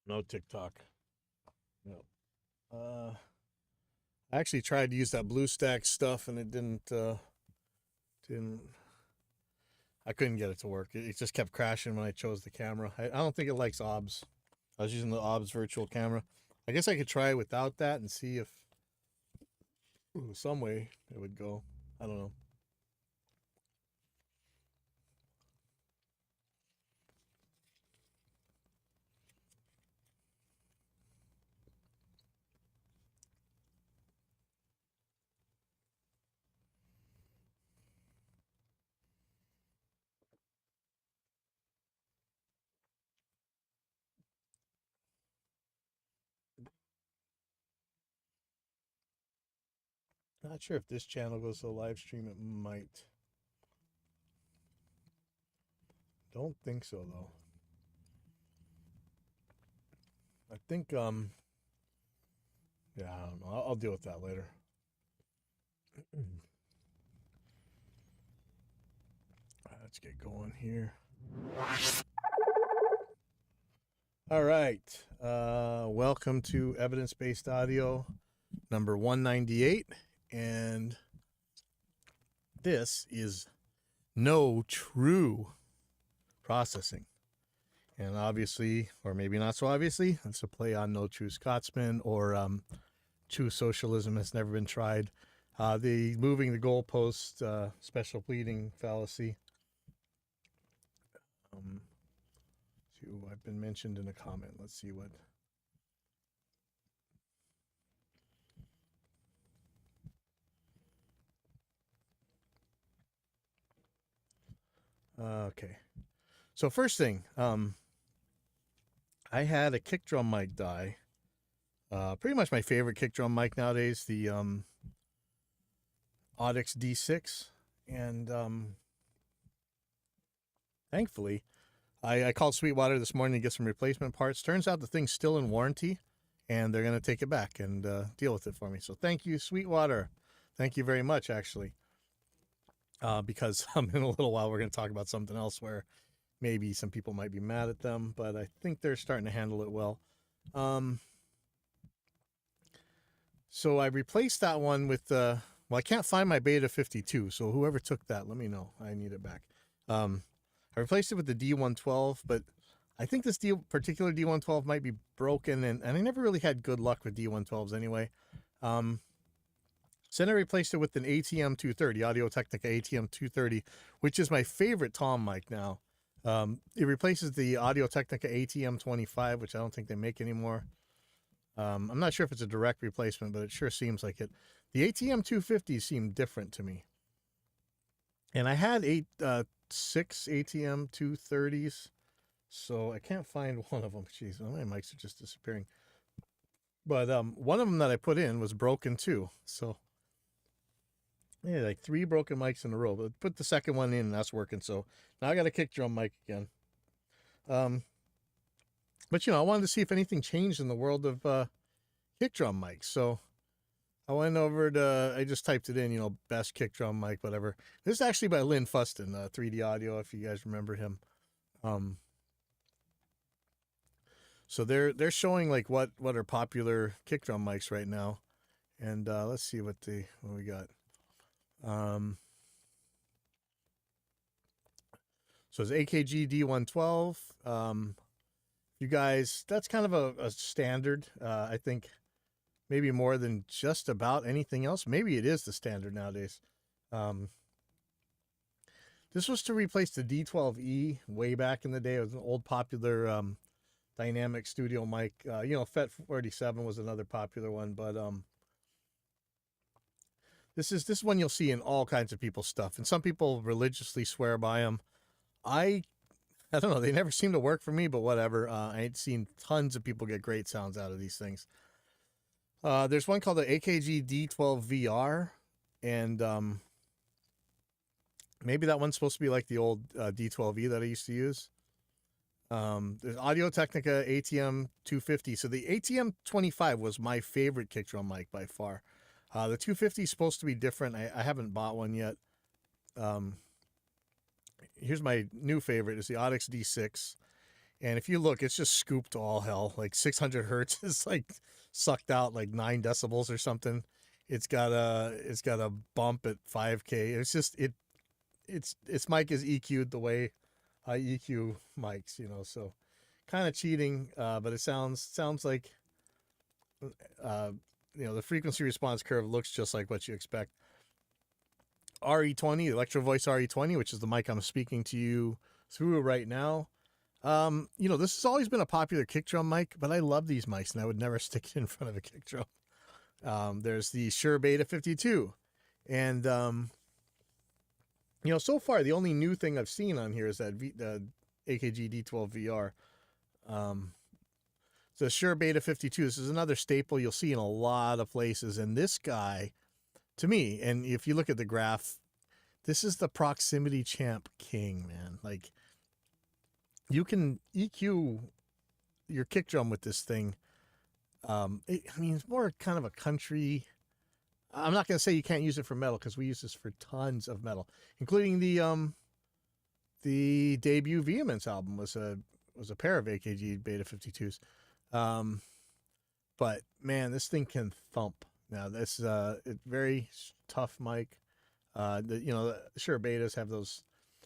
No TikTok. No. I actually tried to use that BlueStack stuff and it didn't. I couldn't get it to work. It just kept crashing when I chose the camera. I don't think it likes OBS. I was using the OBS virtual camera. I guess I could try without that and see if some way it would go. I don't know. Not sure if this channel goes to the live stream. It might. Don't think so though. I think yeah, I don't know. I'll deal with that later. Let's get going here. All right. Welcome to Evidence Based Audio number 198. And this is No True Processing. And obviously, or maybe not so obviously, it's a play on No True Scotsman or True Socialism Has Never Been Tried. The moving the goalpost, special pleading fallacy. I've been mentioned in a comment. Let's see what. Okay. So first thing, I had a kick drum mic die. Pretty much my favorite kick drum mic nowadays, the Audix D6, and thankfully, I called Sweetwater this morning to get some replacement parts. Turns out the thing's still in warranty, and they're going to take it back and deal with it for me. So thank you, Sweetwater. Thank you very much, actually. Because in a little while we're going to talk about something else where maybe some people might be mad at them, but I think they're starting to handle it well. So I replaced that one with well, I can't find my Beta 52, so whoever took that, let me know. I need it back. I replaced it with the D112, but I think this particular D112 might be broken, and I never really had good luck with D112s anyway. So then I replaced it with an ATM 230, Audio Technica ATM 230, which is my favorite Tom mic now. It replaces the Audio Technica ATM 25, which I don't think they make anymore. I'm not sure if it's a direct replacement, but it sure seems like it. The ATM 250s seem different to me. And I had six ATM 230s, so I can't find one of them. Jeez, my mics are just disappearing. But one of them that I put in was broken too. So yeah, like 3 broken mics in a row. But put the second one in, and that's working. So now I got a kick drum mic again. But I wanted to see if anything changed in the world of kick drum mics. So I went over to, I just typed it in, best kick drum mic, whatever. This is actually by Lynn Fuston, 3D Audio, if you guys remember him. So they're showing like what are popular kick drum mics right now, and let's see what we got. So it's AKG D112. You guys, that's kind of a standard. I think maybe more than just about anything else. Maybe it is the standard nowadays. This was to replace the D12E way back in the day. It was an old popular dynamic studio mic. FET 47 was another popular one, but this one you'll see in all kinds of people's stuff, and some people religiously swear by them. I don't know. They never seem to work for me, but whatever. I ain't seen tons of people get great sounds out of these things. There's one called the AKG D12VR, and maybe that one's supposed to be like the old D12E that I used to use. There's Audio Technica ATM 250. So the ATM 25 was my favorite kick drum mic by far. The 250 is supposed to be different. I haven't bought one yet. Here's my new favorite. It's the Audix D6. And if you look, it's just scooped to all hell. Like 600 hertz is like sucked out like 9 decibels or something. It's got a bump at 5K. It's just its mic is EQ'd the way I EQ mics, so kind of cheating, but it sounds like the frequency response curve looks just like what you expect. RE20, Electro Voice RE20, which is the mic I'm speaking to you through right now. This has always been a popular kick drum mic, but I love these mics and I would never stick it in front of a kick drum. There's the Shure Beta 52. And, so far, the only new thing I've seen on here is that the AKG D12 VR. The Shure Beta 52, this is another staple you'll see in a lot of places. And this guy, to me, and if you look at the graph, this is the Proximity Champ King, man. Like, you can EQ your kick drum with this thing. It's more kind of a country. I'm not going to say you can't use it for metal because we use this for tons of metal, including the debut Vehemence album was a pair of AKG Beta 52s. But man, this thing can thump. Now this it's very tough mic. The Shure Betas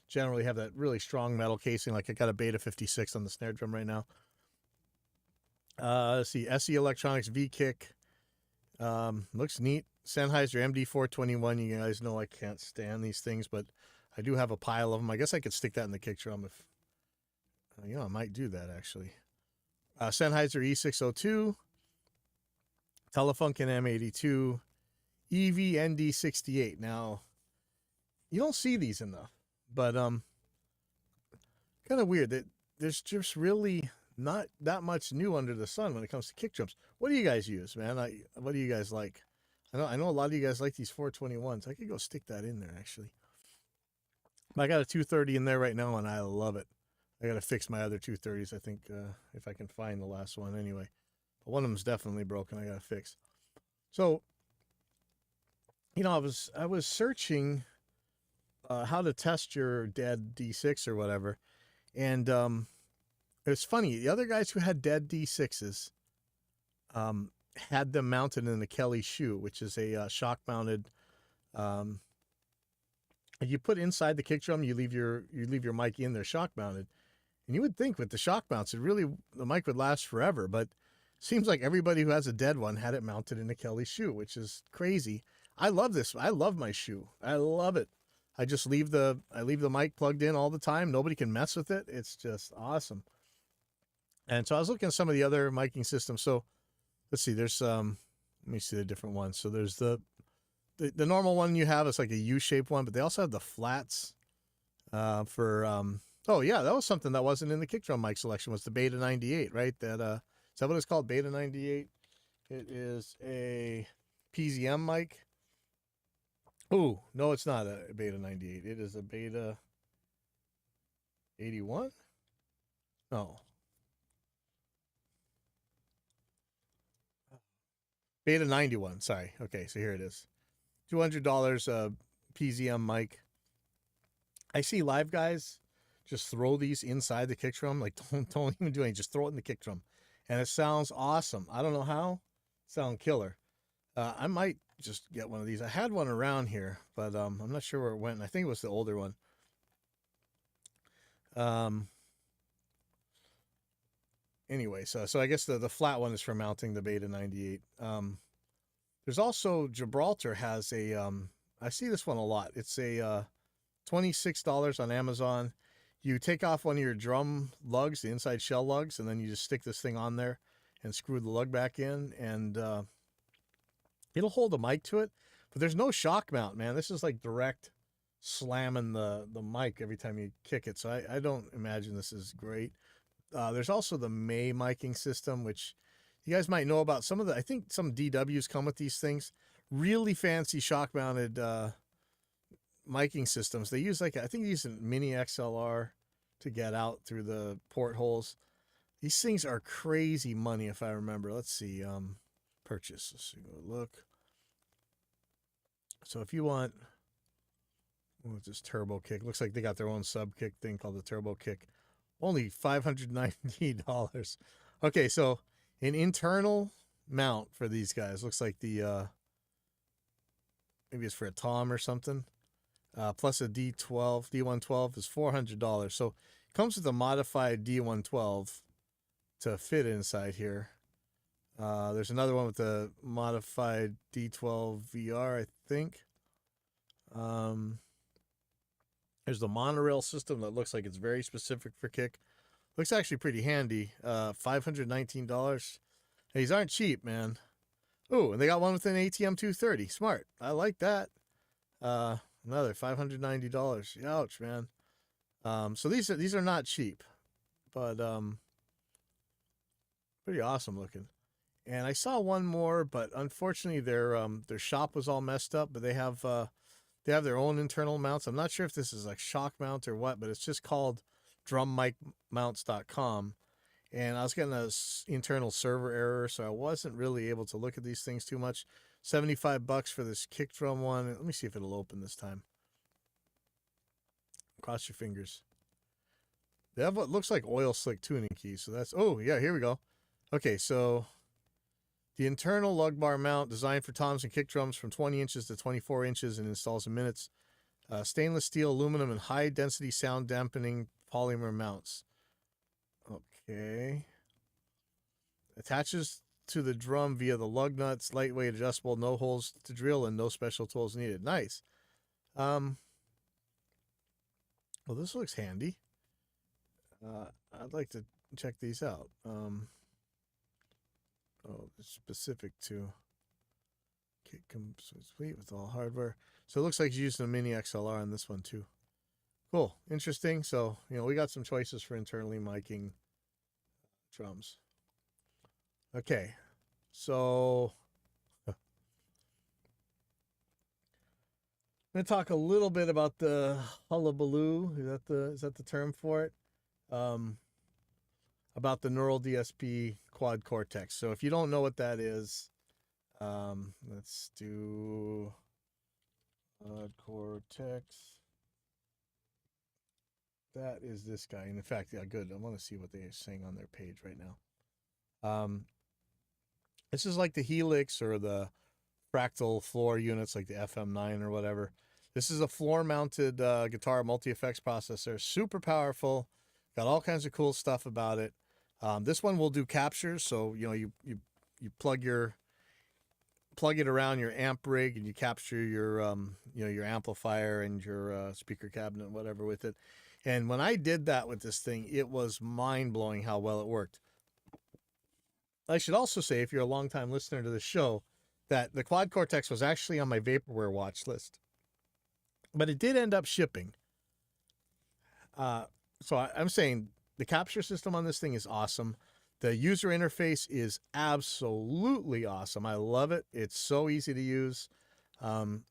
generally have that really strong metal casing. Like I got a Beta 56 on the snare drum right now. Let's see, SE Electronics V-Kick. Looks neat. Sennheiser MD421. You guys know I can't stand these things, but I do have a pile of them. I guess I could stick that in the kick drum if, I might do that actually. Sennheiser E602. Telefunken M82. EV ND68. Now, you don't see these enough, but kind of weird that there's just really not that much new under the sun when it comes to kick drums. What do you guys use, man? What do you guys like? I know a lot of you guys like these 421s. I could go stick that in there actually. I got a 230 in there right now, and I love it. I got to fix my other 230s. I think if I can find the last one anyway. But one of them's definitely broken. I got to fix. So, I was searching how to test your dead D6 or whatever, and it's funny. The other guys who had dead D6s had them mounted in the Kelly shoe, which is a shock mounted. You put inside the kick drum, you leave your mic in there shock mounted, and you would think with the shock mounts, the mic would last forever. But it seems like everybody who has a dead one had it mounted in a Kelly shoe, which is crazy. I love this. I love my shoe. I love it. I just leave the mic plugged in all the time. Nobody can mess with it. It's just awesome. And so I was looking at some of the other miking systems. So let's see. There's let me see the different ones. So there's the normal one you have. It's like a U-shaped one, but they also have the flats for. Oh yeah, that was something that wasn't in the kick drum mic selection. Was the Beta 98, right? Is that what it's called? Beta 98. It is a PZM mic. Oh, no, it's not a Beta 98. It is a Beta 81? No. Beta 91, sorry. Okay, so here it is. $200 PZM mic. I see live guys just throw these inside the kick drum. Like, don't even do anything. Just throw it in the kick drum. And it sounds awesome. I don't know how. Sound killer. I might just get one of these. I had one around here, but I'm not sure where it went. I think it was the older one. Anyway, so I guess the flat one is for mounting the Beta 98. There's also Gibraltar has a I see this one a lot. It's a $26 on Amazon. You take off one of your drum lugs, the inside shell lugs, and then you just stick this thing on there and screw the lug back in, and it'll hold a mic to it. But there's no shock mount, man. This is like direct slamming the mic every time you kick it. So I don't imagine this is great. There's also the May miking system, which you guys might know about. I think some DWs come with these things. Really fancy shock mounted miking systems. They use I think they use a mini XLR to get out through the portholes. These things are crazy money if I remember. Let's see. Purchase. Let's see. Go look. So if you want, what's this Turbo Kick? Looks like they got their own sub kick thing called the Turbo Kick. Only $590. Okay, so an internal mount for these guys looks like the maybe it's for a Tom or something. Plus a D112 is $400. So it comes with a modified D112 to fit inside here. There's another one with a modified D12 VR, I think. There's the monorail system that looks like it's very specific for kick. Looks actually pretty handy. $519. These aren't cheap, man. Oh, and they got one with an ATM 230. Smart. I like that. Another $590. Ouch, man. So these are not cheap, but pretty awesome looking. And I saw one more, but unfortunately their shop was all messed up. But they have their own internal mounts. I'm not sure if this is like shock mount or what, but it's just called drummicmounts.com. And I was getting an internal server error, so I wasn't really able to look at these things too much. $75 for this kick drum one. Let me see if it'll open this time. Cross your fingers. They have what looks like oil slick tuning keys. So that's, oh yeah, here we go. Okay, so the internal lug bar mount designed for toms and kick drums from 20 inches to 24 inches and installs in minutes. Stainless steel, aluminum, and high density sound dampening polymer mounts. Okay. Attaches to the drum via the lug nuts, lightweight, adjustable, no holes to drill, and no special tools needed. Nice. Well, this looks handy. I'd like to check these out. Oh, it's specific to kit complete with all hardware. So it looks like he's using a mini XLR on this one too. Cool, interesting. So we got some choices for internally miking drums. Okay, so I'm gonna talk a little bit about the hullabaloo. Is that the term for it? About the Neural DSP Quad Cortex. So if you don't know what that is, let's do Quad Cortex. That is this guy. And in fact, yeah, good. I want to see what they're saying on their page right now. This is like the Helix or the fractal floor units like the FM9 or whatever. This is a floor-mounted guitar multi-effects processor. Super powerful. Got all kinds of cool stuff about it. This one will do captures, so you plug it around your amp rig and you capture your your amplifier and your speaker cabinet, whatever, with it. And when I did that with this thing, it was mind-blowing how well it worked. I should also say, if you're a longtime listener to the show, that the Quad Cortex was actually on my Vaporware watch list, but it did end up shipping. So I'm saying the capture system on this thing is awesome. The user interface is absolutely awesome. I love it. It's so easy to use. I'm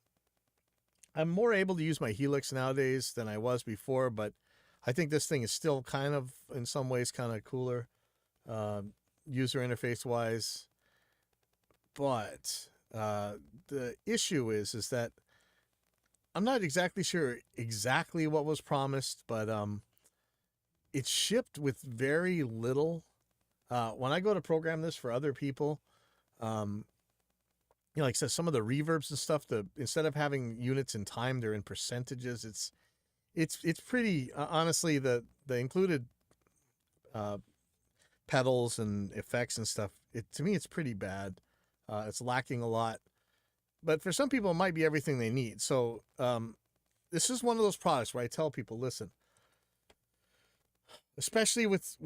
more able to use my Helix nowadays than I was before, but I think this thing is still kind of, in some ways, kind of cooler, user interface wise. But the issue is that I'm not exactly sure exactly what was promised, but it's shipped with very little. When I go to program this for other people, like I said, some of the reverbs and stuff, instead of having units in time, they're in percentages. It's pretty, honestly, the included pedals and effects and stuff, to me, it's pretty bad. It's lacking a lot. But for some people, it might be everything they need. So this is one of those products where I tell people, listen, especially with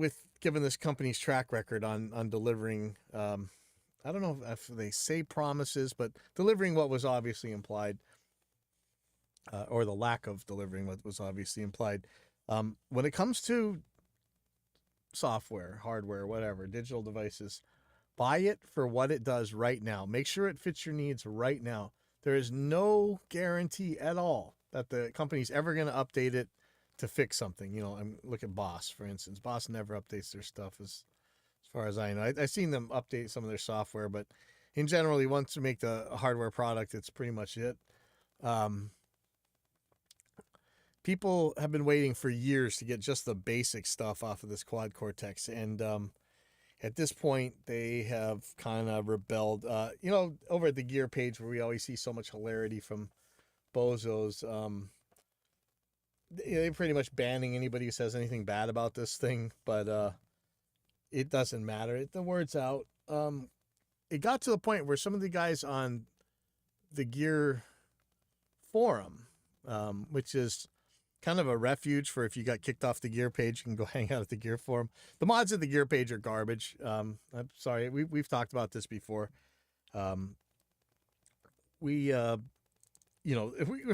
given this company's track record on delivering, I don't know if they say promises, but delivering what was obviously implied, or the lack of delivering what was obviously implied. When it comes to software, hardware, whatever, digital devices, buy it for what it does right now. Make sure it fits your needs right now. There is no guarantee at all that the company's ever going to update it to fix something. Look at Boss, for instance. Boss never updates their stuff as far as I know. I've seen them update some of their software, but in general, once you make the hardware product, it's pretty much it. people have been waiting for years to get just the basic stuff off of this Quad Cortex, and at this point they have kind of rebelled. Over at the gear page where we always see so much hilarity from bozos, they're pretty much banning anybody who says anything bad about this thing, but it doesn't matter. The word's out. It got to the point where some of the guys on the gear forum, which is kind of a refuge for if you got kicked off the gear page, you can go hang out at the gear forum. The mods at the gear page are garbage. I'm sorry. We've talked about this before. If we're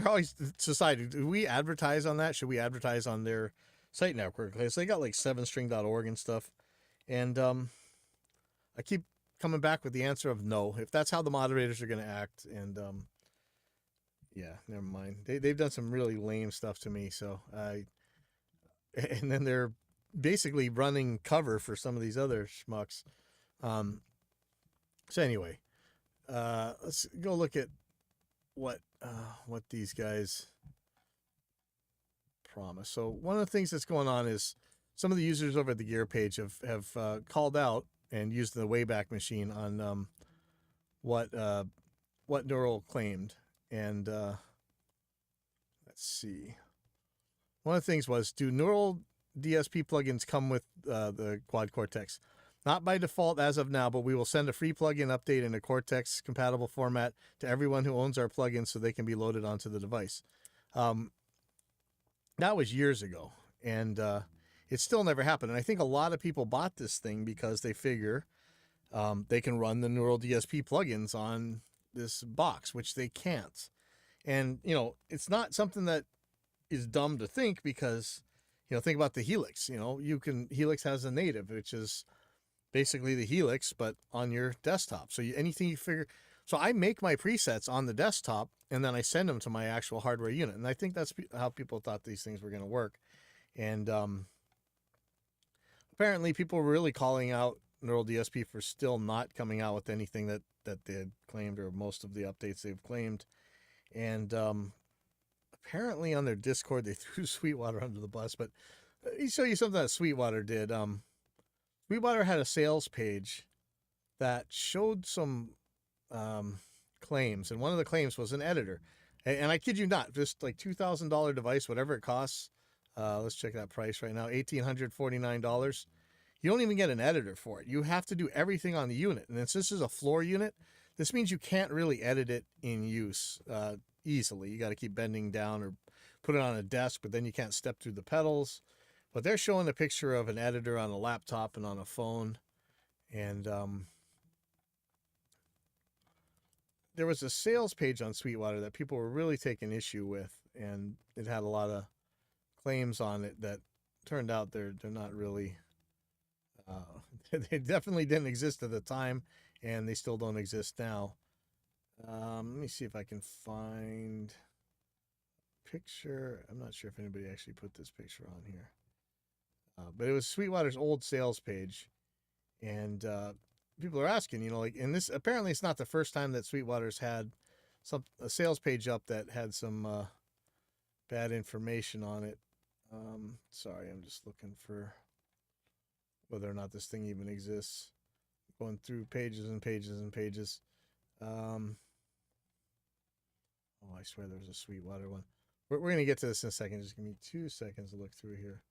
always decided, do we advertise on that? Should we advertise on their site network? Because they got like 7string.org and stuff. And I keep coming back with the answer of no, if that's how the moderators are going to act. And yeah, never mind. They've done some really lame stuff to me. So and then they're basically running cover for some of these other schmucks. So anyway, let's go look at what these guys promise. So one of the things that's going on is some of the users over at the gear page have called out and used the Wayback Machine on what Neural claimed. And let's see. One of the things was, do Neural DSP plugins come with the Quad Cortex? Not by default as of now, but we will send a free plugin update in a Cortex compatible format to everyone who owns our plugins so they can be loaded onto the device. That was years ago, and it still never happened. And I think a lot of people bought this thing because they figure they can run the Neural DSP plugins on this box, which they can't. And, it's not something that is dumb to think because, think about the Helix. Helix has a native, which is basically the Helix, but on your desktop. So anything you figure. So I make my presets on the desktop and then I send them to my actual hardware unit. And I think that's how people thought these things were going to work. And apparently people were really calling out Neural DSP for still not coming out with anything that they had claimed, or most of the updates they've claimed. And apparently on their Discord, they threw Sweetwater under the bus. But let me show you something that Sweetwater did. Sweetwater had a sales page that showed some claims, and one of the claims was an editor. And I kid you not, just like $2,000 device, whatever it costs. Let's check that price right now, $1,849. You don't even get an editor for it. You have to do everything on the unit. And since this is a floor unit, this means you can't really edit it in use easily. You got to keep bending down or put it on a desk, but then you can't step through the pedals. But they're showing a picture of an editor on a laptop and on a phone. And there was a sales page on Sweetwater that people were really taking issue with, and it had a lot of claims on it that turned out they're not really. They definitely didn't exist at the time, and they still don't exist now. Let me see if I can find a picture. I'm not sure if anybody actually put this picture on here. But it was Sweetwater's old sales page, and people are asking, and this apparently it's not the first time that Sweetwater's had a sales page up that had some bad information on it. Sorry, I'm just looking for whether or not this thing even exists. Going through pages and pages and pages. Oh, I swear there was a Sweetwater one. We're going to get to this in a second. Just give me 2 seconds to look through here.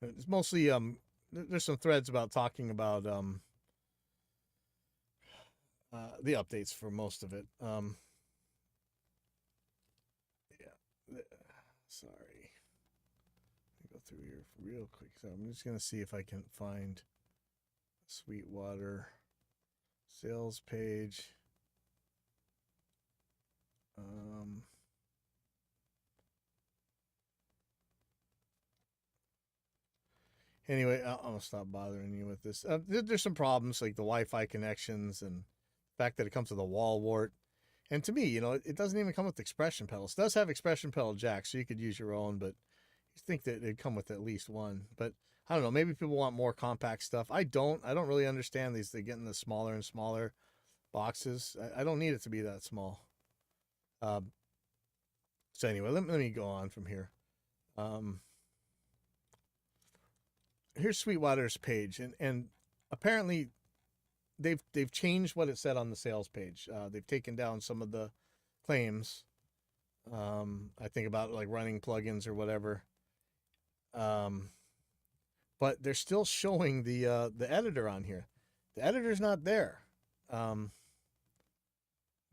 It's mostly there's some threads about talking about the updates for most of it. Sorry. Let me go through here real quick. So I'm just gonna see if I can find Sweetwater sales page. Anyway, I'm gonna stop bothering you with this. There's some problems like the Wi-Fi connections and the fact that it comes with a wall wart. And to me, it doesn't even come with expression pedals. It does have expression pedal jacks, so you could use your own, but you think that it'd come with at least one. But I don't know. Maybe people want more compact stuff. I don't really understand these. They get in the smaller and smaller boxes. I don't need it to be that small. So anyway, let me go on from here. Here's Sweetwater's page, and apparently they've changed what it said on the sales page. They've taken down some of the claims. I think about like running plugins or whatever. But they're still showing the editor on here. The editor's not there. Let's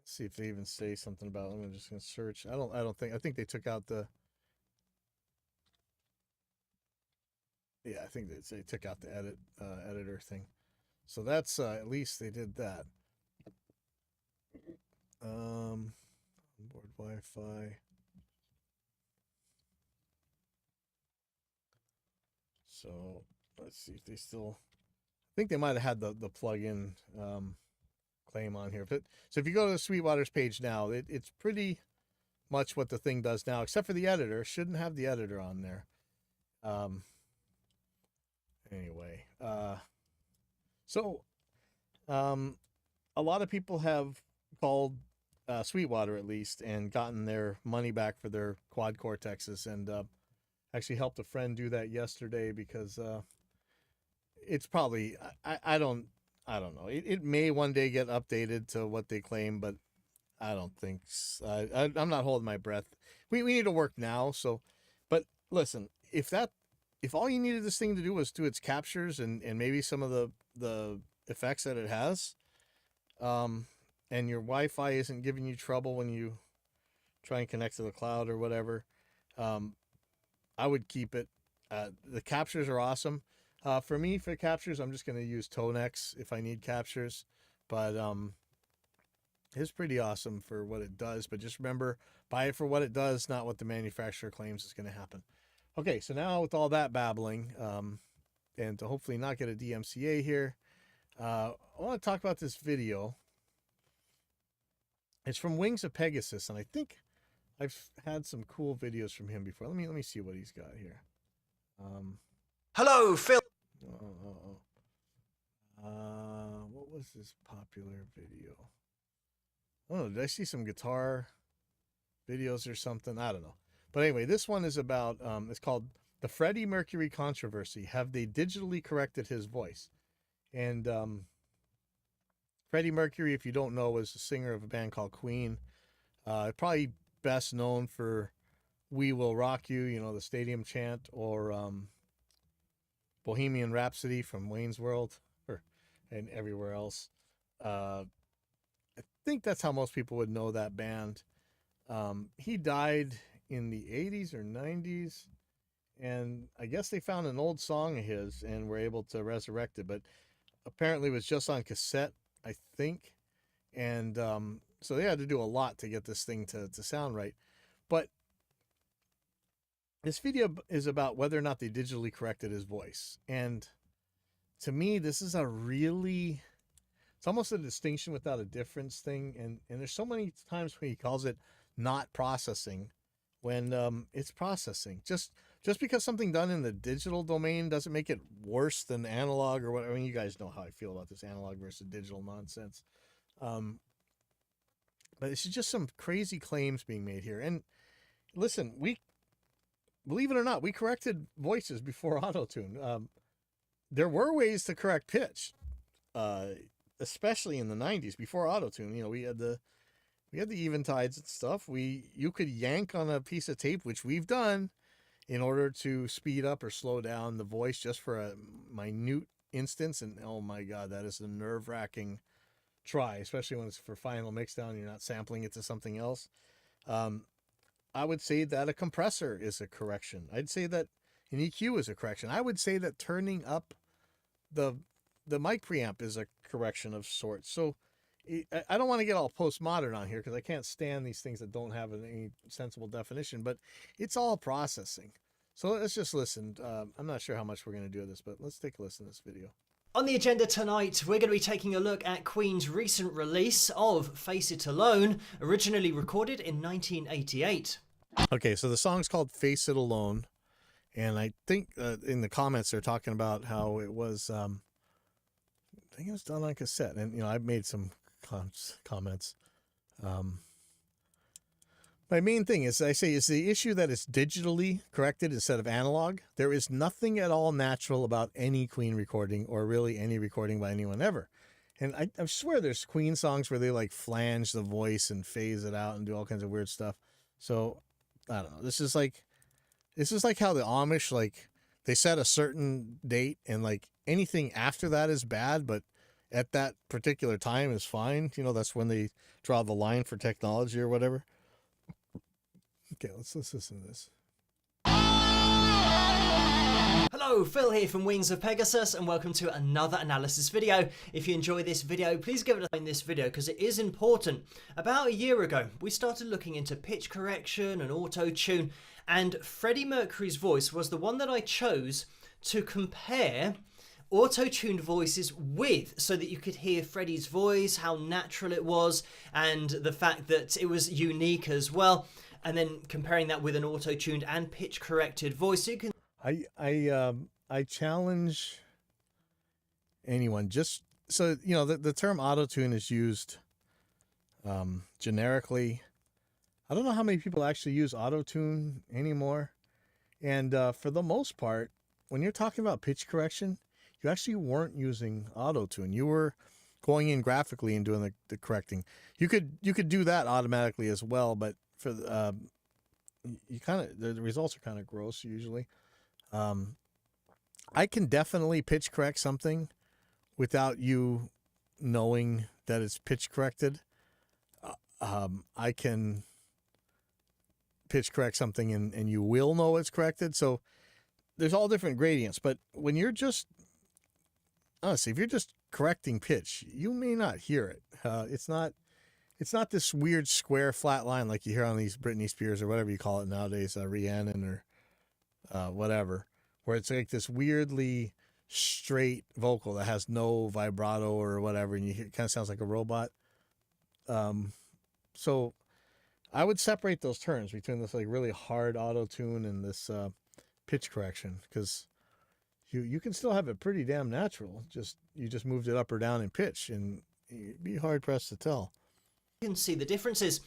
see if they even say something about it. I'm just gonna search. I think they took out the. Yeah, I think they took out the editor thing. So that's at least they did that. Onboard Wi-Fi. So let's see if they still. I think they might have had the plugin claim on here. But so if you go to the Sweetwater's page now, it's pretty much what the thing does now, except for the editor. Shouldn't have the editor on there. Anyway, so a lot of people have called Sweetwater at least and gotten their money back for their quad cortexes, and actually helped a friend do that yesterday because it's probably I don't know. It may one day get updated to what they claim, but I don't think I'm not holding my breath. We need to work now. So, but listen, if all you needed this thing to do was do its captures and maybe some of the effects that it has, and your Wi-Fi isn't giving you trouble when you try and connect to the cloud or whatever, I would keep it. The captures are awesome. For me, for captures, I'm just going to use Tonex if I need captures, but it's pretty awesome for what it does. But just remember, buy it for what it does, not what the manufacturer claims is going to happen. Okay, so now with all that babbling, and to hopefully not get a DMCA here, I want to talk about this video. It's from Wings of Pegasus, and I think I've had some cool videos from him before. Let me see what he's got here. Hello, Phil. What was this popular video? Oh, did I see some guitar videos or something? I don't know. But anyway, this one is about, it's called The Freddie Mercury Controversy. Have they digitally corrected his voice? And Freddie Mercury, if you don't know, was a singer of a band called Queen. Probably best known for We Will Rock You, you know, the stadium chant, or Bohemian Rhapsody from Wayne's World, and everywhere else. I think that's how most people would know that band. He died in the 80s or 90s, and I guess they found an old song of his and were able to resurrect it, but apparently it was just on cassette, I think, and so they had to do a lot to get this thing to sound right. But this video is about whether or not they digitally corrected his voice, and to me, this is it's almost a distinction without a difference thing, and there's so many times when he calls it not processing when it's processing. Just because something done in the digital domain doesn't make it worse than analog or whatever. I mean, you guys know how I feel about this analog versus digital nonsense. But it's just some crazy claims being made here. And listen, believe it or not, we corrected voices before Auto-Tune. There were ways to correct pitch, especially in the 90s before Auto-Tune. You know, we had the Eventides and stuff. You could yank on a piece of tape, which we've done, in order to speed up or slow down the voice just for a minute instance. And oh my God, that is a nerve-wracking try, especially when it's for final mixdown and you're not sampling it to something else. I would say that a compressor is a correction. I'd say that an EQ is a correction. I would say that turning up the mic preamp is a correction of sorts. So I don't want to get all postmodern on here because I can't stand these things that don't have any sensible definition, but it's all processing. So let's just listen. I'm not sure how much we're going to do this, but let's take a listen to this video. On the agenda tonight, we're going to be taking a look at Queen's recent release of Face It Alone, originally recorded in 1988. Okay, so the song's called Face It Alone, And I think in the comments they're talking about how it was, I think it was done on cassette. And, I've made some comments. My main thing is, I say, is the issue that it's digitally corrected instead of analog. There is nothing at all natural about any Queen recording, or really any recording by anyone ever. And I swear there's Queen songs where they like flange the voice and phase it out and do all kinds of weird stuff. So I don't know. This is like how the Amish, like, they set a certain date and like anything after that is bad, but at that particular time is fine. That's when they draw the line for technology or whatever. Okay, let's listen to this. Hello, Phil here from Wings of Pegasus, and welcome to another analysis video. If you enjoy this video, please give it a like in this video because it is important. About a year ago, we started looking into pitch correction and auto-tune, and Freddie Mercury's voice was the one that I chose to compare auto-tuned voices with, so that you could hear Freddie's voice, how natural it was, and the fact that it was unique as well. And then comparing that with an auto-tuned and pitch-corrected voice, so you can. I challenge anyone, just so the term auto-tune is used generically. I don't know how many people actually use auto-tune anymore. And for the most part, when you're talking about pitch correction, you actually weren't using auto-tune. You were going in graphically and doing the correcting. You could do that automatically as well, but for the results are kind of gross usually. I can definitely pitch correct something without you knowing that it's pitch corrected. I can pitch correct something and you will know it's corrected. So there's all different gradients, but when you're just, honestly, if you're just correcting pitch, you may not hear it. It's not this weird square flat line like you hear on these Britney Spears or whatever you call it nowadays, Rhiannon or whatever, where it's like this weirdly straight vocal that has no vibrato or whatever, and it kind of sounds like a robot. So I would separate those terms between this like really hard auto-tune and this pitch correction, because you can still have it pretty damn natural. You just moved it up or down in pitch, and you'd be hard pressed to tell. You can see the differences.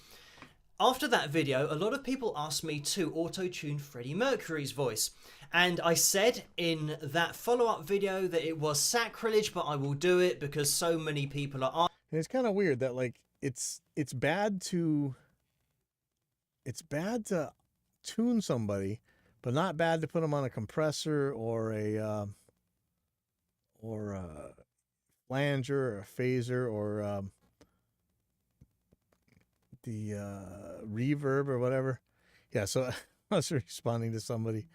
After that video, a lot of people asked me to auto-tune Freddie Mercury's voice, and I said in that follow-up video that it was sacrilege, but I will do it because so many people are asking. And it's kind of weird that like it's bad to tune somebody, but not bad to put them on a compressor or a flanger or a phaser or the reverb or whatever. Yeah, so I was responding to somebody.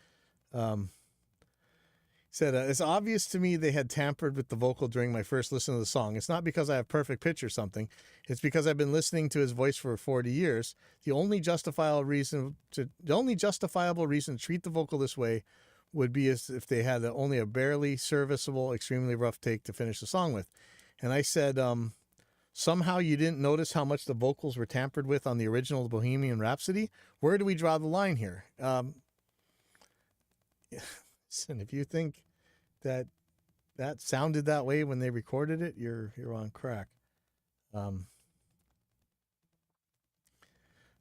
Said, it's obvious to me they had tampered with the vocal during my first listen to the song. It's not because I have perfect pitch or something. It's because I've been listening to his voice for 40 years. The only justifiable reason to treat the vocal this way would be as if they had only a barely serviceable, extremely rough take to finish the song with. And I said, somehow you didn't notice how much the vocals were tampered with on the original Bohemian Rhapsody? Where do we draw the line here? Listen, if you think that sounded that way when they recorded it, you're on crack.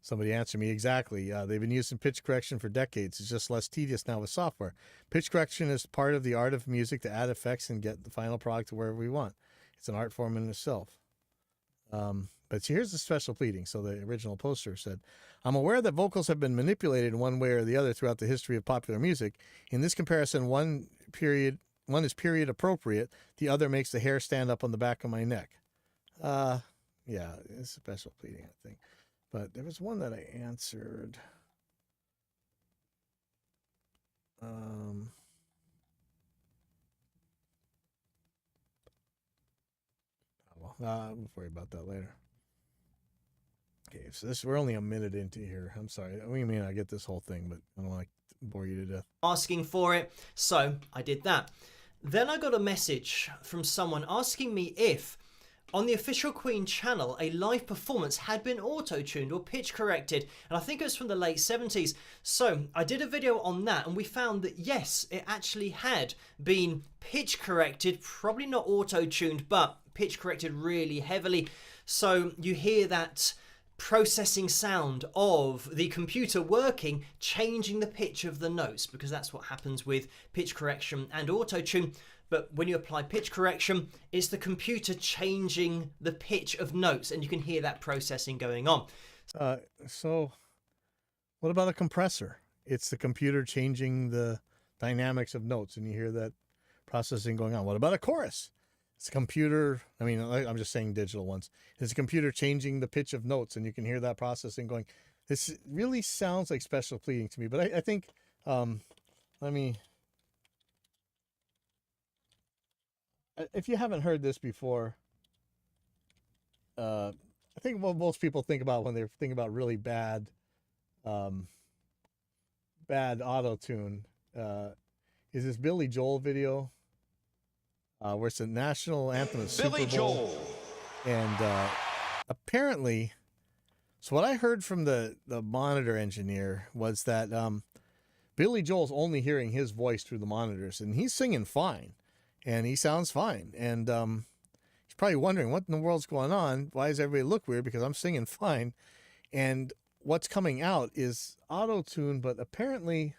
Somebody answered me exactly. They've been using pitch correction for decades. It's just less tedious now with software. Pitch correction is part of the art of music to add effects and get the final product to wherever we want. It's an art form in itself. But here's the special pleading. So the original poster said, I'm aware that vocals have been manipulated in one way or the other throughout the history of popular music. In this comparison, one is period appropriate. The other makes the hair stand up on the back of my neck. Yeah, it's special pleading, I think. But there was one that I answered. We'll worry about that later. Okay, so we're only a minute into here. I'm sorry. We may not get this whole thing, but I don't want to bore you to death. Asking for it, so I did that. Then I got a message from someone asking me if on the official Queen channel, a live performance had been auto-tuned or pitch corrected, and I think it was from the late 70s. So I did a video on that, and we found that yes, it actually had been pitch corrected, probably not auto-tuned, but pitch corrected really heavily. So you hear that processing sound of the computer working, changing the pitch of the notes, because that's what happens with pitch correction and auto-tune. But when you apply pitch correction, it's the computer changing the pitch of notes, and you can hear that processing going on. So what about a compressor? It's the computer changing the dynamics of notes, and you hear that processing going on. What about a chorus? It's a computer, I mean, I'm just saying digital ones. It's a computer changing the pitch of notes, and you can hear that processing going. This really sounds like special pleading to me, but I think, if you haven't heard this before, I think what most people think about when they're thinking about really bad auto-tune is this Billy Joel video where it's a national anthem of Super Bowl. Billy Joel. And apparently, so what I heard from the monitor engineer was that Billy Joel's only hearing his voice through the monitors, and he's singing fine. And he sounds fine. And he's probably wondering, what in the world's going on? Why does everybody look weird? Because I'm singing fine. And what's coming out is auto-tune, but apparently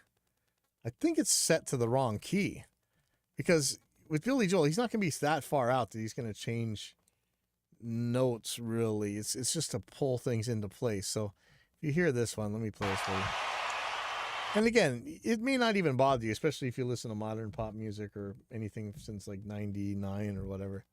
I think it's set to the wrong key. Because with Billy Joel, he's not going to be that far out that he's going to change notes, really. It's just to pull things into place. So if you hear this one, let me play this for you. And again, it may not even bother you, especially if you listen to modern pop music or anything since like 99 or whatever.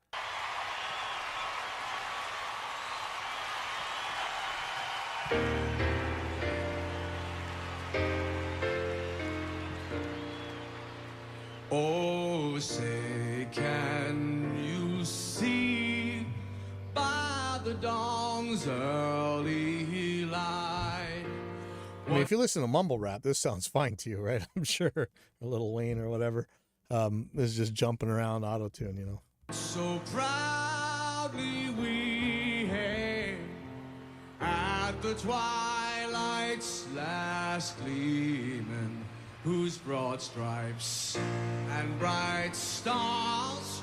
Oh, say, can you see by the dawn's early light? I mean, if you listen to mumble rap, this sounds fine to you, right? I'm sure. A Lil Wayne or whatever. This is just jumping around auto-tune, you know. So proudly we hail at the twilight's last gleaming, whose broad stripes and bright stars.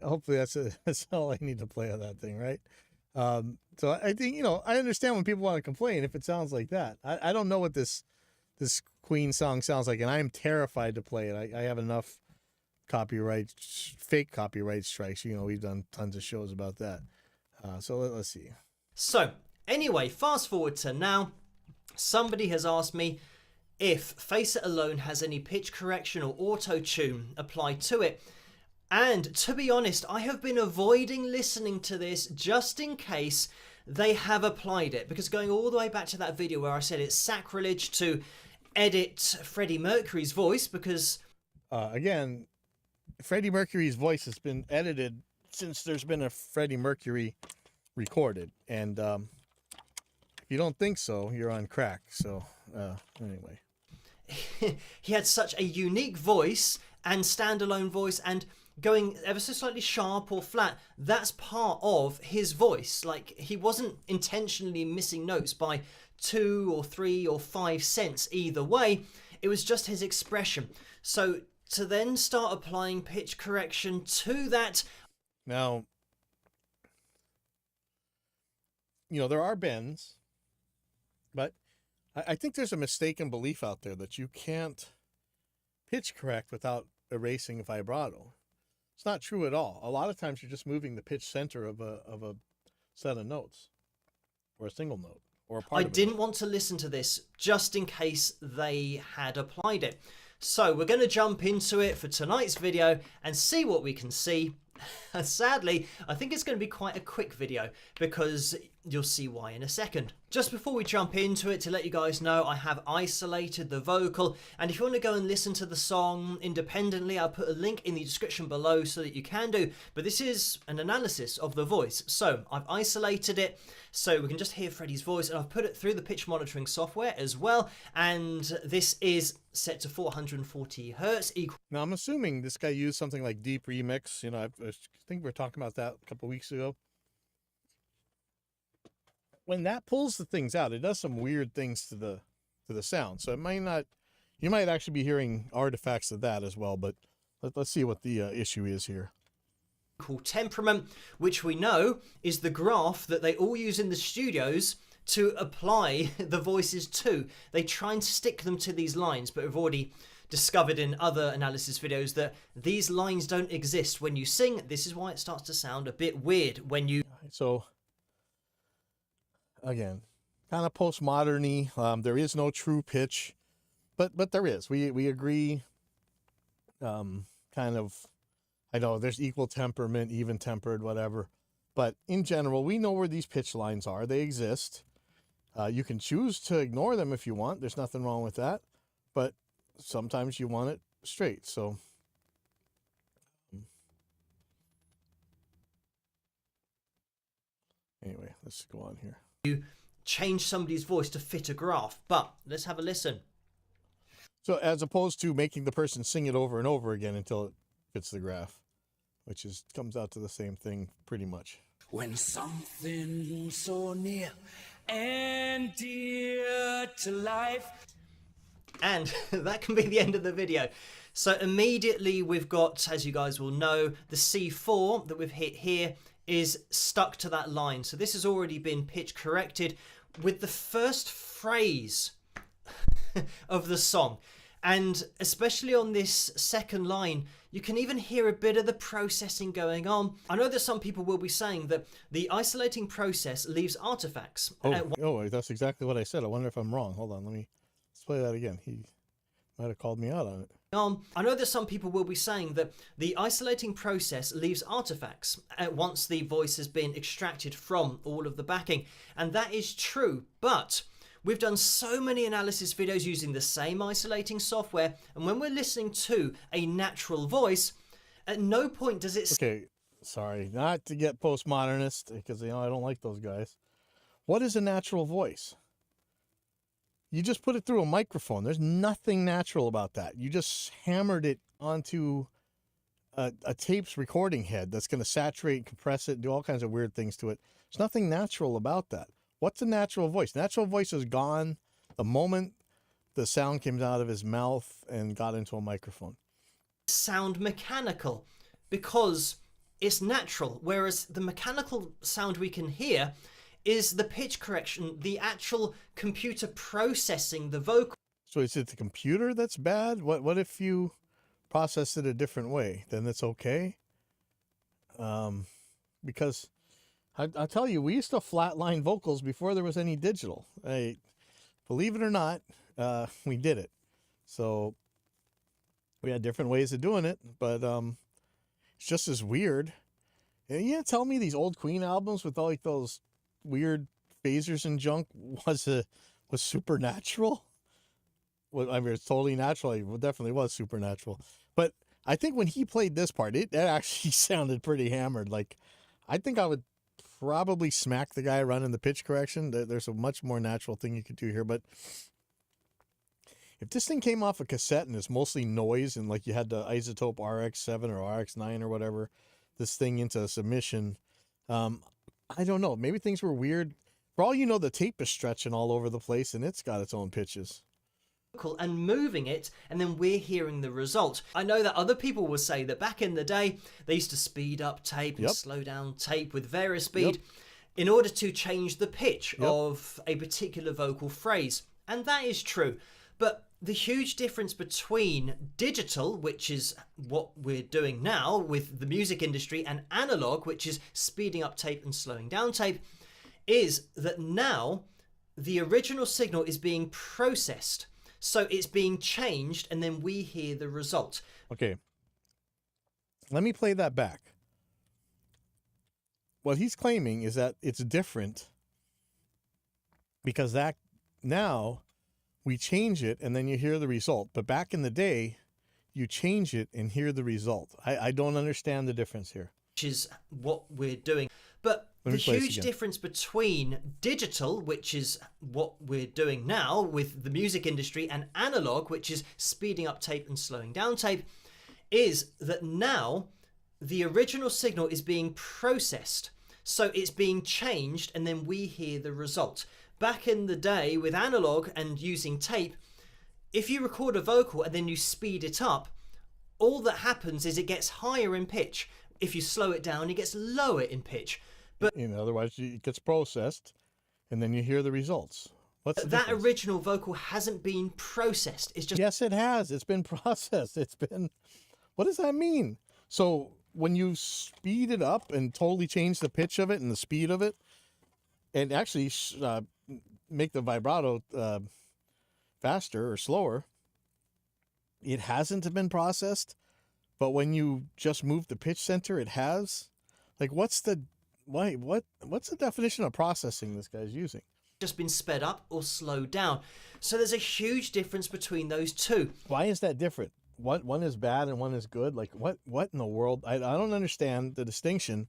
Hopefully that's all I need to play on that thing, right? So I think, you know, I understand when people want to complain if it sounds like that. I don't know what this Queen song sounds like, and I am terrified to play it. I have enough fake copyright strikes. You know, we've done tons of shows about that. So let's see. So anyway, fast forward to now. Somebody has asked me if Face It Alone has any pitch correction or auto-tune applied to it. And to be honest, I have been avoiding listening to this just in case they have applied it. Because going all the way back to that video where I said it's sacrilege to edit Freddie Mercury's voice because... again, Freddie Mercury's voice has been edited since there's been a Freddie Mercury recorded. And if you don't think so, you're on crack. So anyway. He had such a unique voice and standalone voice, and going ever so slightly sharp or flat, that's part of his voice. Like, he wasn't intentionally missing notes by 2 or 3 or 5 cents either way. It was just his expression. So to then start applying pitch correction to that. Now, you know, there are bends, but I think there's a mistaken belief out there that you can't pitch correct without erasing vibrato. It's not true at all. A lot of times you're just moving the pitch center of a set of notes, or a single note, or a part of it. I didn't want to listen to this just in case they had applied it. So we're going to jump into it for tonight's video and see what we can see. Sadly, I think it's going to be quite a quick video because You'll see why in a second. Just before we jump into it, to let you guys know, I have isolated the vocal, and if you want to go and listen to the song independently, I'll put a link in the description below so that you can do, but this is an analysis of the voice. So I've isolated it so we can just hear Freddie's voice, and I've put it through the pitch monitoring software as well, and this is set to 440 hertz, equal. Now, I'm assuming this guy used something like Deep Remix. You know, I think we were talking about that a couple weeks ago. When that pulls the things out, it does some weird things to the sound. So it might not, you might actually be hearing artifacts of that as well. But let's see what the issue is here. Called temperament, which we know is the graph that they all use in the studios to apply the voices to. They try and stick them to these lines, but we've already discovered in other analysis videos that these lines don't exist when you sing. This is why it starts to sound a bit weird when you... So again, kind of postmodern-y. There is no true pitch, but there is. We agree. Kind of, I know there's equal temperament, even tempered, whatever. But in general, we know where these pitch lines are. They exist. You can choose to ignore them if you want. There's nothing wrong with that. But sometimes you want it straight. So anyway, let's go on here. You change somebody's voice to fit a graph, but let's have a listen. So as opposed to making the person sing it over and over again until it fits the graph, which is comes out to the same thing pretty much. When something so near and dear to life. And that can be the end of the video. So immediately we've got, as you guys will know, the C4 that we've hit here is stuck to that line. So this has already been pitch corrected with the first phrase of the song. And especially on this second line, you can even hear a bit of the processing going on. I know that some people will be saying that the isolating process leaves artifacts. Oh, that's exactly what I said. I wonder if I'm wrong. Hold on, let's play that again. He might have called me out on it. I know that some people will be saying that the isolating process leaves artifacts once the voice has been extracted from all of the backing, and that is true, but we've done so many analysis videos using the same isolating software, and when we're listening to a natural voice, at no point does it... Okay, sorry, not to get postmodernist, because I don't like those guys. What is a natural voice? You just put it through a microphone. There's nothing natural about that. You just hammered it onto a tape's recording head that's going to saturate, compress it, do all kinds of weird things to it. There's nothing natural about that. What's a natural voice? Natural voice is gone the moment the sound came out of his mouth and got into a microphone. Sound mechanical because it's natural, whereas the mechanical sound we can hear is the pitch correction, the actual computer processing the vocal. So is it the computer that's bad? What if you process it a different way? Then it's okay? Because I'll tell you, we used to flatline vocals before there was any digital. Believe it or not, we did it. So we had different ways of doing it, but it's just as weird. And you tell me these old Queen albums with all like those weird phasers and junk was supernatural? Well, I mean, it's totally natural. It definitely was supernatural. But I think when he played this part, it actually sounded pretty hammered. Like, I think I would probably smack the guy running the pitch correction. There's a much more natural thing you could do here. But if this thing came off a cassette and it's mostly noise and like you had to isotope RX7 or RX9 or whatever this thing into submission, I don't know. Maybe things were weird. For all you know, the tape is stretching all over the place and it's got its own pitches. And moving it, and then we're hearing the result. I know that other people will say that back in the day, they used to speed up tape and slow down tape with various speed in order to change the pitch of a particular vocal phrase. And that is true. But the huge difference between digital, which is what we're doing now with the music industry, and analog, which is speeding up tape and slowing down tape, is that now the original signal is being processed. So it's being changed and then we hear the result. Okay. Let me play that back. What he's claiming is that it's different because that now we change it and then you hear the result. But back in the day, you change it and hear the result. I don't understand the difference here. which is what we're doing. But Let the me play this huge again. difference between digital, which is what we're doing now with the music industry, and analog, which is speeding up tape and slowing down tape, is that now the original signal is being processed. So it's being changed and then we hear the result. Back in the day with analog and using tape, if you record a vocal and then you speed it up, all that happens is it gets higher in pitch. If you slow it down, it gets lower in pitch. But Otherwise, it gets processed, and then you hear the results. What's the that difference? original vocal hasn't been processed. It's just Yes, it has. It's been processed. It's been. What does that mean? So when you speed it up and totally change the pitch of it and the speed of it, and actually make the vibrato faster or slower, it hasn't been processed. But when you just move the pitch center, it has. Like, what's the definition of processing this guy's using? just been sped up or slowed down. So there's a huge difference between those two. Why is that different? One is bad and one is good. Like what in the world? I don't understand the distinction.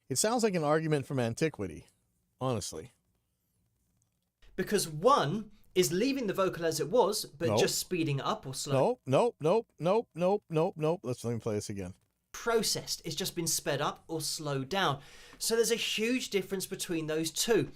It sounds like an argument from antiquity, honestly. Because one is leaving the vocal as it was, but Nope. just speeding up or slowing. Nope. Let me play this again. Processed. It's just been sped up or slowed down. So there's a huge difference between those two.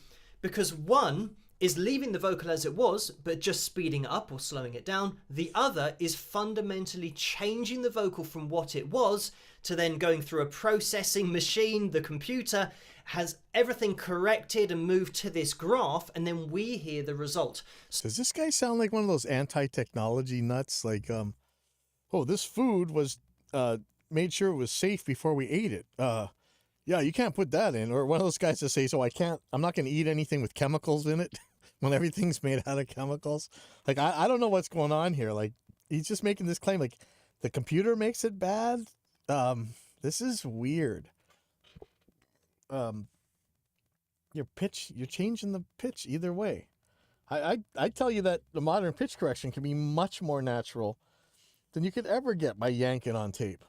Because one is leaving the vocal as it was, but just speeding up or slowing it down. The other is fundamentally changing the vocal from what it was to then going through a processing machine. The computer has everything corrected and moved to this graph, and then we hear the result. Does this guy sound like one of those anti-technology nuts? Like, oh, this food was made sure it was safe before we ate it. Yeah, you can't put that in. Or one of those guys that say, so I'm not going to eat anything with chemicals in it when everything's made out of chemicals. Like, I don't know what's going on here. Like, he's just making this claim, like, the computer makes it bad. This is weird. You're changing the pitch either way. I tell you that the modern pitch correction can be much more natural than you could ever get by yanking on tape.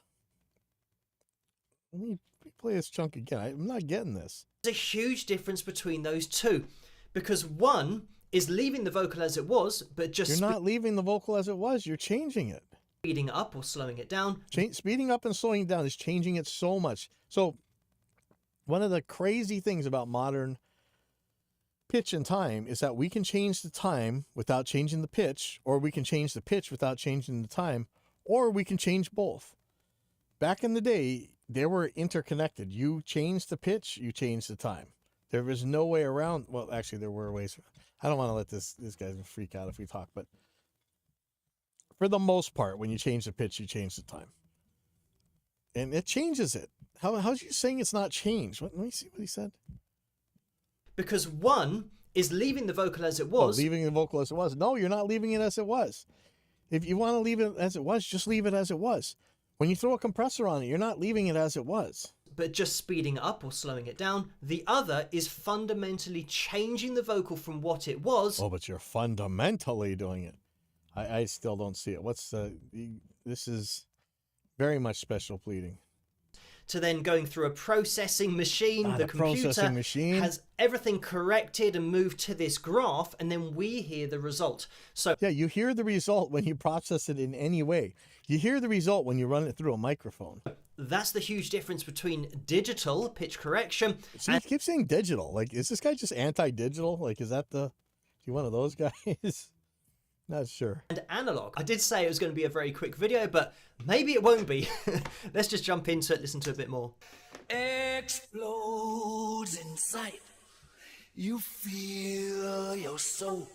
Let me play this chunk again. I'm not getting this. There's a huge difference between those two. Because one is leaving the vocal as it was, but just You're not leaving the vocal as it was. You're changing it. speeding up or slowing it down. Speeding up and slowing down is changing it so much. So one of the crazy things about modern pitch and time is that we can change the time without changing the pitch, or we can change the pitch without changing the time, or we can change both. Back in the day, they were interconnected. You changed the pitch, you changed the time. There was no way around. Well, actually, there were ways. I don't want to let this guy freak out if we talk, but for the most part, when you change the pitch, you change the time. And it changes it. How's you saying it's not changed? Let me see what he said. Because one is leaving the vocal as it Oh, was, leaving the vocal as it was. No, you're not leaving it as it was. If you want to leave it as it was, just leave it as it was. When you throw a compressor on it, you're not leaving it as it was. but just speeding up or slowing it down. The other is fundamentally changing the vocal from what it was. Oh, but you're fundamentally doing it. I still don't see it. This is very much special pleading. To then going through a processing machine. Ah, The the computer processing machine. has everything corrected and moved to this graph, and then we hear the result. So Yeah, you hear the result when you process it in any way. You hear the result when you run it through a microphone. that's the huge difference between digital pitch correction See, you keep saying digital. Like, is this guy just anti-digital? Like, is he one of those guys? Not sure. and analog. I did say it was going to be a very quick video, but maybe it won't be. Let's just jump into it, listen to a bit more. Explodes inside. You feel your soul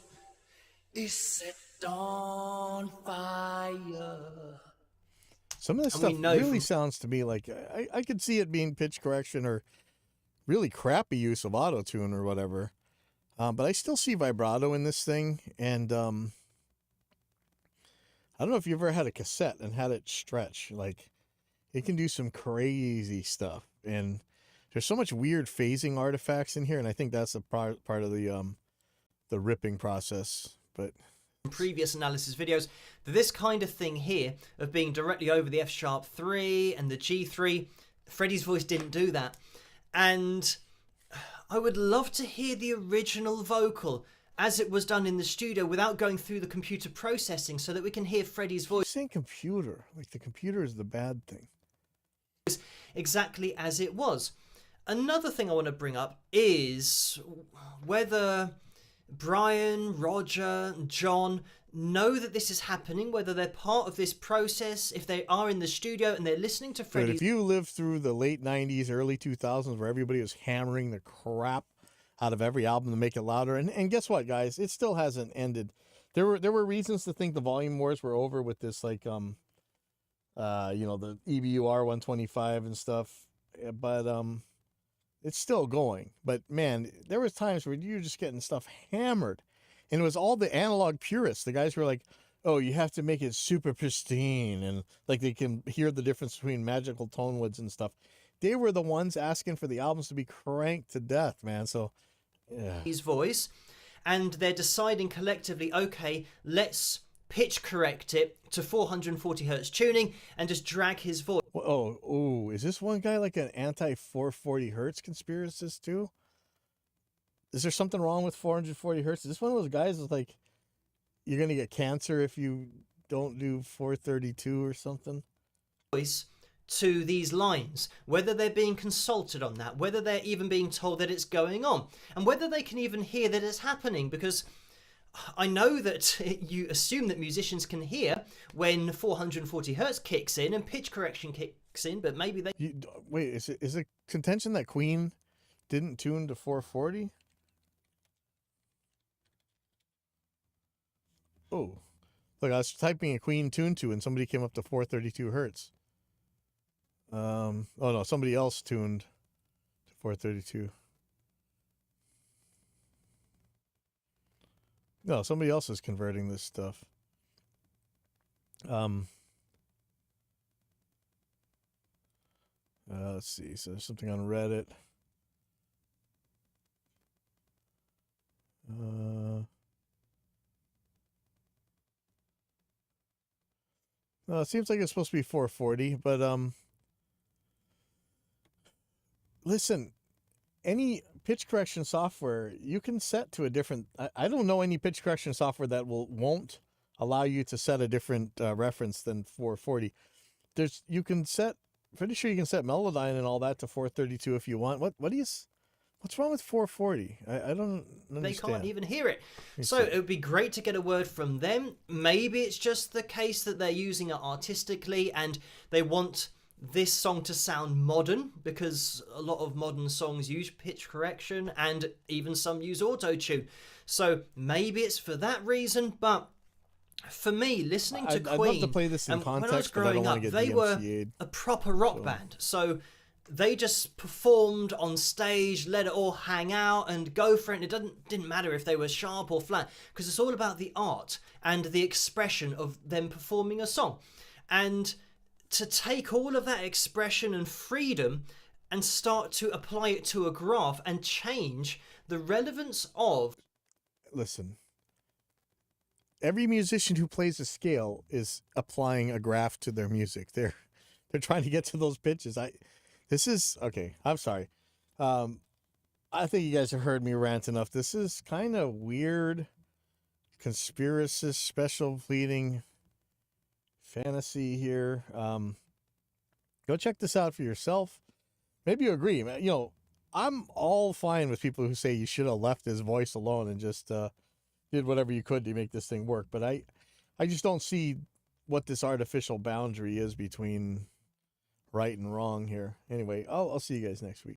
is set on fire. Some of this And we stuff know really from- sounds to me like I could see it being pitch correction or really crappy use of auto-tune or whatever. But I still see vibrato in this thing. And I don't know if you've ever had a cassette and had it stretch. Like, it can do some crazy stuff. And there's so much weird phasing artifacts in here, and I think that's a part of the ripping process. But previous analysis videos that this kind of thing here of being directly over the F sharp 3 and the G3, Freddie's voice didn't do that. And I would love to hear the original vocal as it was done in the studio without going through the computer processing, so that we can hear Freddie's voice saying computer, like the computer is the bad thing. exactly as it was. Another thing I want to bring up is whether Brian, Roger, John know that this is happening, whether they're part of this process, if they are in the studio and they're listening to But Freddie's if you lived through the late 90s, early 2000s, where everybody was hammering the crap out of every album to make it louder, and guess what, guys? It still hasn't ended. There were reasons to think the volume wars were over with this, like, you know, the EBUR 125 and stuff, but it's still going. But man, there was times where you were just getting stuff hammered, and it was all the analog purists, the guys who were like, oh, you have to make it super pristine, and like they can hear the difference between magical tone woods and stuff. They were the ones asking for the albums to be cranked to death, man. So yeah. voice, and they're deciding collectively, okay, let's pitch correct it to 440 hertz tuning and just drag his voice. Oh, is this one guy like an anti-440 hertz conspiracist too? Is there something wrong with 440 hertz? Is this one of those guys that's like, you're going to get cancer if you don't do 432 or something? Voice to these lines, whether they're being consulted on that, whether they're even being told that it's going on, and whether they can even hear that it's happening, because I know that you assume that musicians can hear when 440 hertz kicks in and pitch correction kicks in, but maybe they... Wait, is it contention that Queen didn't tune to 440? Oh, look, I was typing a Queen tune to and somebody came up to 432 hertz. Oh no, somebody else tuned to 432. No, somebody else is converting this stuff. Let's see. So there's something on Reddit. No, it seems like it's supposed to be 440, but listen, any pitch correction software you can set to a different. I don't know any pitch correction software that won't allow you to set a different reference than 440. You can set. Pretty sure you can set Melodyne and all that to 432 if you want. What's wrong with 440? I don't understand. They can't even hear it. So it would be great to get a word from them. Maybe it's just the case that they're using it artistically and they want this song to sound modern, because a lot of modern songs use pitch correction and even some use auto-tune. So maybe it's for that reason, but for me, listening to Queen, I'd love to play this in context, when I was growing up, they were a proper rock band. So they just performed on stage, let it all hang out and go for it. And it didn't matter if they were sharp or flat, because it's all about the art and the expression of them performing a song. And to take all of that expression and freedom and start to apply it to a graph and change the relevance of... Listen, every musician who plays a scale is applying a graph to their music. They're trying to get to those pitches. This is okay. I'm sorry. I think you guys have heard me rant enough. This is kind of weird, conspiracist, special pleading fantasy here. Go check this out for yourself. Maybe you agree. You know, I'm all fine with people who say you should have left his voice alone and just did whatever you could to make this thing work. But I just don't see what this artificial boundary is between right and wrong here. Anyway, I'll see you guys next week.